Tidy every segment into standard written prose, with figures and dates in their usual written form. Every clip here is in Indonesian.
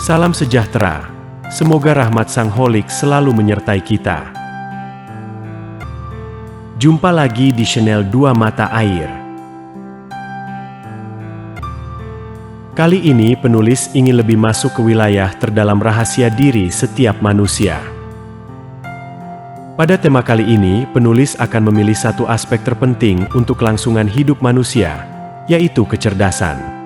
Salam sejahtera. Semoga rahmat Sang Holik selalu menyertai kita. Jumpa lagi di channel Dua Mata Air. Kali ini penulis ingin lebih masuk ke wilayah terdalam rahasia diri setiap manusia. Pada tema kali ini, penulis akan memilih satu aspek terpenting untuk kelangsungan hidup manusia, yaitu kecerdasan.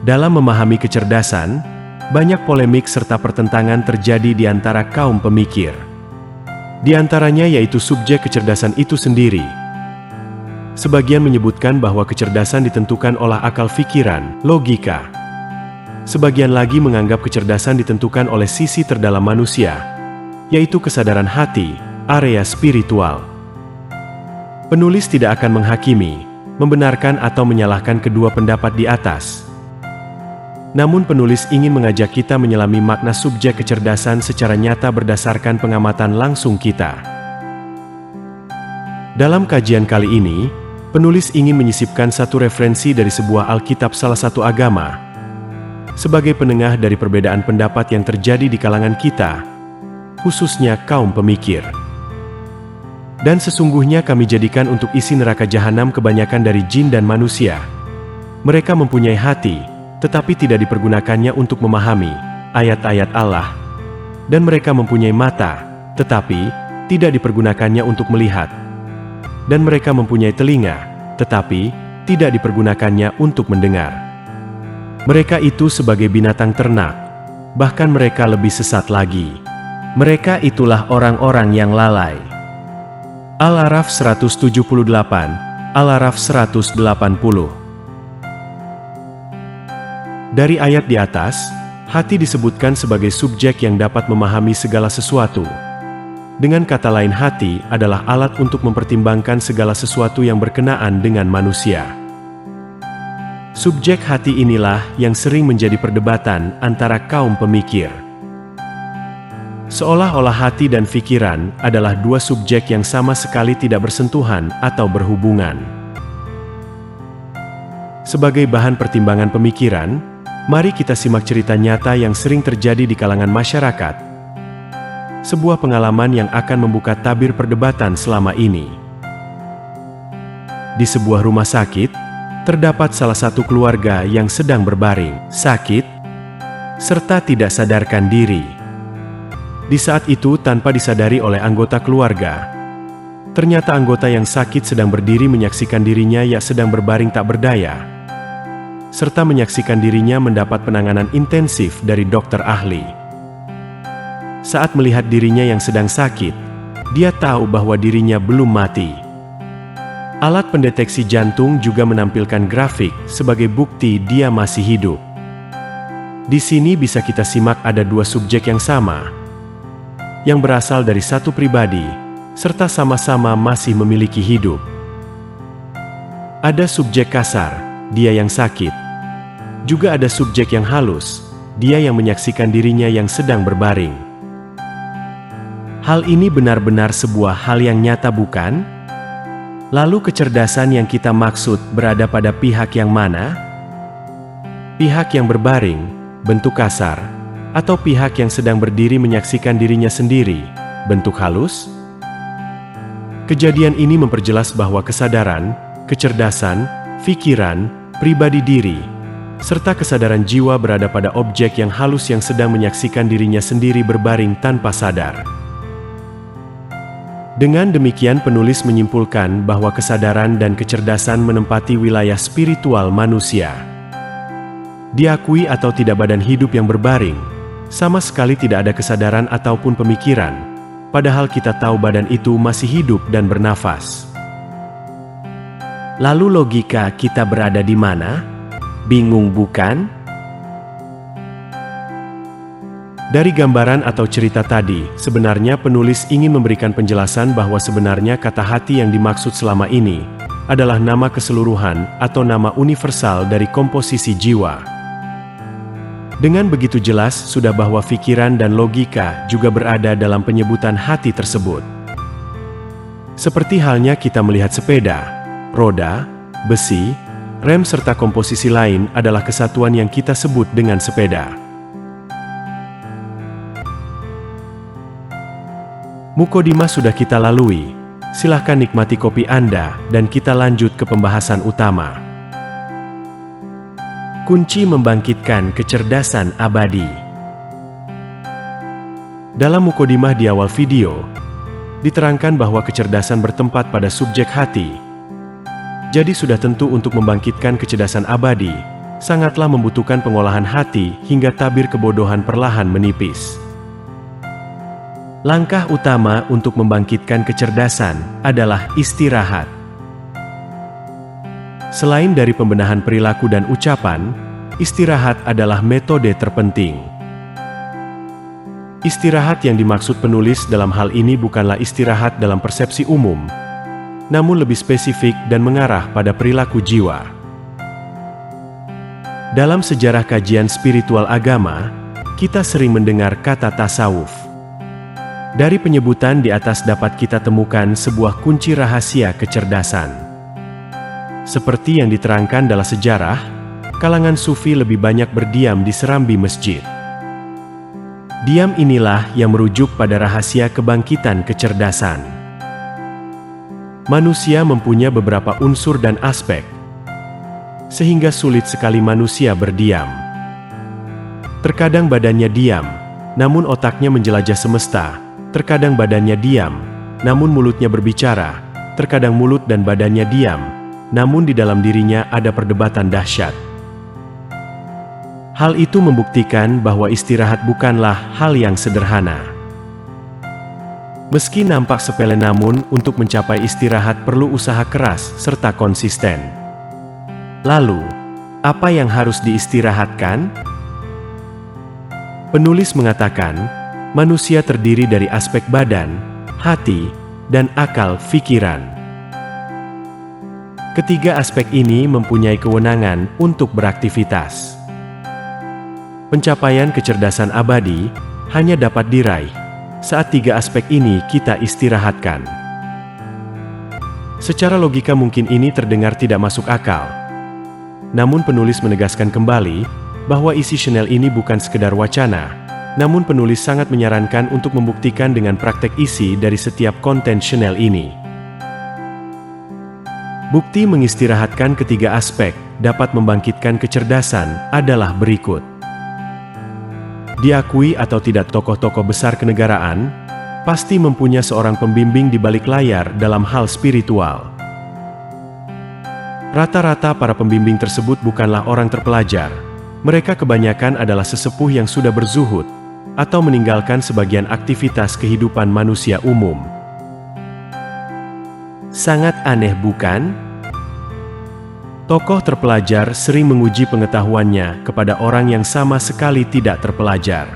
Dalam memahami kecerdasan, banyak polemik serta pertentangan terjadi di antara kaum pemikir. Di antaranya yaitu subjek kecerdasan itu sendiri. Sebagian menyebutkan bahwa kecerdasan ditentukan oleh akal pikiran, logika. Sebagian lagi menganggap kecerdasan ditentukan oleh sisi terdalam manusia, yaitu kesadaran hati, area spiritual. Penulis tidak akan menghakimi, membenarkan atau menyalahkan kedua pendapat di atas. Namun penulis ingin mengajak kita menyelami makna subjek kecerdasan secara nyata berdasarkan pengamatan langsung kita. Dalam kajian kali ini, penulis ingin menyisipkan satu referensi dari sebuah Alkitab salah satu agama, sebagai penengah dari perbedaan pendapat yang terjadi di kalangan kita, khususnya kaum pemikir. Dan sesungguhnya kami jadikan untuk isi neraka jahanam kebanyakan dari jin dan manusia. Mereka mempunyai hati, tetapi tidak dipergunakannya untuk memahami ayat-ayat Allah. Dan mereka mempunyai mata, tetapi tidak dipergunakannya untuk melihat. Dan mereka mempunyai telinga, tetapi tidak dipergunakannya untuk mendengar. Mereka itu sebagai binatang ternak, bahkan mereka lebih sesat lagi. Mereka itulah orang-orang yang lalai. Al-A'raf 178, Al-A'raf 180. Dari ayat di atas, hati disebutkan sebagai subjek yang dapat memahami segala sesuatu. Dengan kata lain, hati adalah alat untuk mempertimbangkan segala sesuatu yang berkenaan dengan manusia. Subjek hati inilah yang sering menjadi perdebatan antara kaum pemikir. Seolah-olah hati dan pikiran adalah dua subjek yang sama sekali tidak bersentuhan atau berhubungan. Sebagai bahan pertimbangan pemikiran, mari kita simak cerita nyata yang sering terjadi di kalangan masyarakat. Sebuah pengalaman yang akan membuka tabir perdebatan selama ini. Di sebuah rumah sakit, terdapat salah satu keluarga yang sedang berbaring, sakit, serta tidak sadarkan diri. Di saat itu, tanpa disadari oleh anggota keluarga, ternyata anggota yang sakit sedang berdiri menyaksikan dirinya yang sedang berbaring tak berdaya, serta menyaksikan dirinya mendapat penanganan intensif dari dokter ahli. Saat melihat dirinya yang sedang sakit, dia tahu bahwa dirinya belum mati. Alat pendeteksi jantung juga menampilkan grafik sebagai bukti dia masih hidup. Di sini bisa kita simak ada dua subjek yang sama, yang berasal dari satu pribadi, serta sama-sama masih memiliki hidup. Ada subjek kasar, dia yang sakit. Juga ada subjek yang halus, dia yang menyaksikan dirinya yang sedang berbaring. Hal ini benar-benar sebuah hal yang nyata, bukan? Lalu kecerdasan yang kita maksud berada pada pihak yang mana? Pihak yang berbaring, bentuk kasar, atau pihak yang sedang berdiri menyaksikan dirinya sendiri, bentuk halus? Kejadian ini memperjelas bahwa kesadaran, kecerdasan, pikiran, pribadi diri, serta kesadaran jiwa berada pada objek yang halus yang sedang menyaksikan dirinya sendiri berbaring tanpa sadar. Dengan demikian penulis menyimpulkan bahwa kesadaran dan kecerdasan menempati wilayah spiritual manusia. Diakui atau tidak, badan hidup yang berbaring sama sekali tidak ada kesadaran ataupun pemikiran, padahal kita tahu badan itu masih hidup dan bernafas. Lalu logika kita berada di mana? Bingung bukan? Dari gambaran atau cerita tadi, sebenarnya penulis ingin memberikan penjelasan bahwa sebenarnya kata hati yang dimaksud selama ini adalah nama keseluruhan atau nama universal dari komposisi jiwa. Dengan begitu jelas sudah bahwa pikiran dan logika juga berada dalam penyebutan hati tersebut. Seperti halnya kita melihat sepeda, roda, besi, rem serta komposisi lain adalah kesatuan yang kita sebut dengan sepeda. Mukadimah sudah kita lalui. Silahkan nikmati kopi Anda dan kita lanjut ke pembahasan utama. Kunci membangkitkan kecerdasan abadi. Dalam mukadimah di awal video, diterangkan bahwa kecerdasan bertempat pada subjek hati. Jadi sudah tentu untuk membangkitkan kecerdasan abadi, sangatlah membutuhkan pengolahan hati hingga tabir kebodohan perlahan menipis. Langkah utama untuk membangkitkan kecerdasan adalah istirahat. Selain dari pembenahan perilaku dan ucapan, istirahat adalah metode terpenting. Istirahat yang dimaksud penulis dalam hal ini bukanlah istirahat dalam persepsi umum, namun lebih spesifik dan mengarah pada perilaku jiwa. Dalam sejarah kajian spiritual agama, kita sering mendengar kata tasawuf. Dari penyebutan di atas dapat kita temukan sebuah kunci rahasia kecerdasan. Seperti yang diterangkan dalam sejarah, kalangan sufi lebih banyak berdiam di serambi masjid. Diam inilah yang merujuk pada rahasia kebangkitan kecerdasan. Manusia mempunyai beberapa unsur dan aspek, sehingga sulit sekali manusia berdiam. Terkadang badannya diam, namun otaknya menjelajah semesta. Terkadang badannya diam, namun mulutnya berbicara. Terkadang mulut dan badannya diam, namun di dalam dirinya ada perdebatan dahsyat. Hal itu membuktikan bahwa istirahat bukanlah hal yang sederhana. Meski nampak sepele, namun untuk mencapai istirahat perlu usaha keras serta konsisten. Lalu, apa yang harus diistirahatkan? Penulis mengatakan, manusia terdiri dari aspek badan, hati, dan akal pikiran. Ketiga aspek ini mempunyai kewenangan untuk beraktivitas. Pencapaian kecerdasan abadi hanya dapat diraih saat tiga aspek ini kita istirahatkan. Secara logika mungkin ini terdengar tidak masuk akal. Namun penulis menegaskan kembali bahwa isi Chanel ini bukan sekedar wacana. Namun penulis sangat menyarankan untuk membuktikan dengan praktek isi dari setiap konten Chanel ini. Bukti mengistirahatkan ketiga aspek dapat membangkitkan kecerdasan adalah berikut. Diakui atau tidak, tokoh-tokoh besar kenegaraan pasti mempunyai seorang pembimbing di balik layar dalam hal spiritual. Rata-rata para pembimbing tersebut bukanlah orang terpelajar. Mereka kebanyakan adalah sesepuh yang sudah berzuhud atau meninggalkan sebagian aktivitas kehidupan manusia umum. Sangat aneh, bukan? Tokoh terpelajar sering menguji pengetahuannya kepada orang yang sama sekali tidak terpelajar.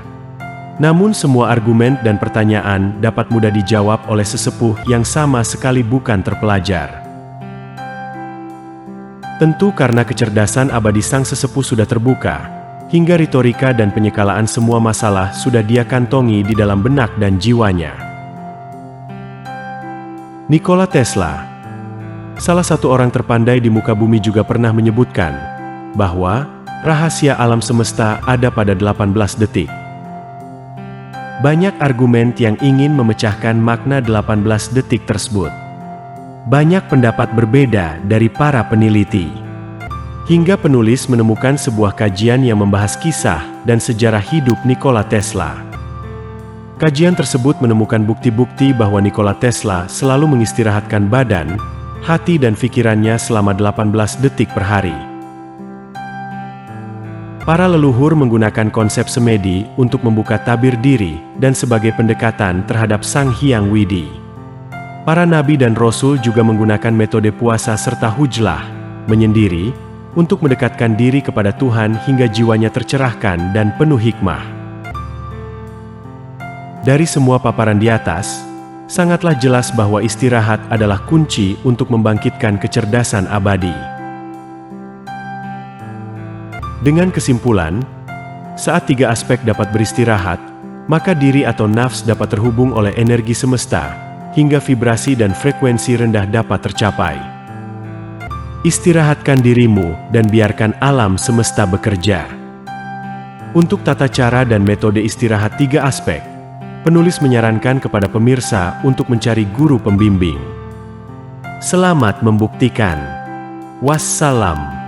Namun semua argumen dan pertanyaan dapat mudah dijawab oleh sesepuh yang sama sekali bukan terpelajar. Tentu karena kecerdasan abadi sang sesepuh sudah terbuka, hingga retorika dan penyekalaan semua masalah sudah dia kantongi di dalam benak dan jiwanya. Nikola Tesla, salah satu orang terpandai di muka bumi, juga pernah menyebutkan bahwa rahasia alam semesta ada pada 18 detik. Banyak argumen yang ingin memecahkan makna 18 detik tersebut. Banyak pendapat berbeda dari para peneliti. Hingga penulis menemukan sebuah kajian yang membahas kisah dan sejarah hidup Nikola Tesla. Kajian tersebut menemukan bukti-bukti bahwa Nikola Tesla selalu mengistirahatkan badan, hati dan pikirannya selama 18 detik per hari. Para leluhur menggunakan konsep semedi untuk membuka tabir diri dan sebagai pendekatan terhadap Sang Hyang Widi. Para nabi dan rasul juga menggunakan metode puasa serta hujlah, menyendiri, untuk mendekatkan diri kepada Tuhan hingga jiwanya tercerahkan dan penuh hikmah. Dari semua paparan di atas, sangatlah jelas bahwa istirahat adalah kunci untuk membangkitkan kecerdasan abadi. Dengan kesimpulan, saat tiga aspek dapat beristirahat, maka diri atau nafs dapat terhubung oleh energi semesta, hingga vibrasi dan frekuensi rendah dapat tercapai. Istirahatkan dirimu dan biarkan alam semesta bekerja. Untuk tata cara dan metode istirahat 3 aspek, penulis menyarankan kepada pemirsa untuk mencari guru pembimbing. Selamat membuktikan. Wassalam.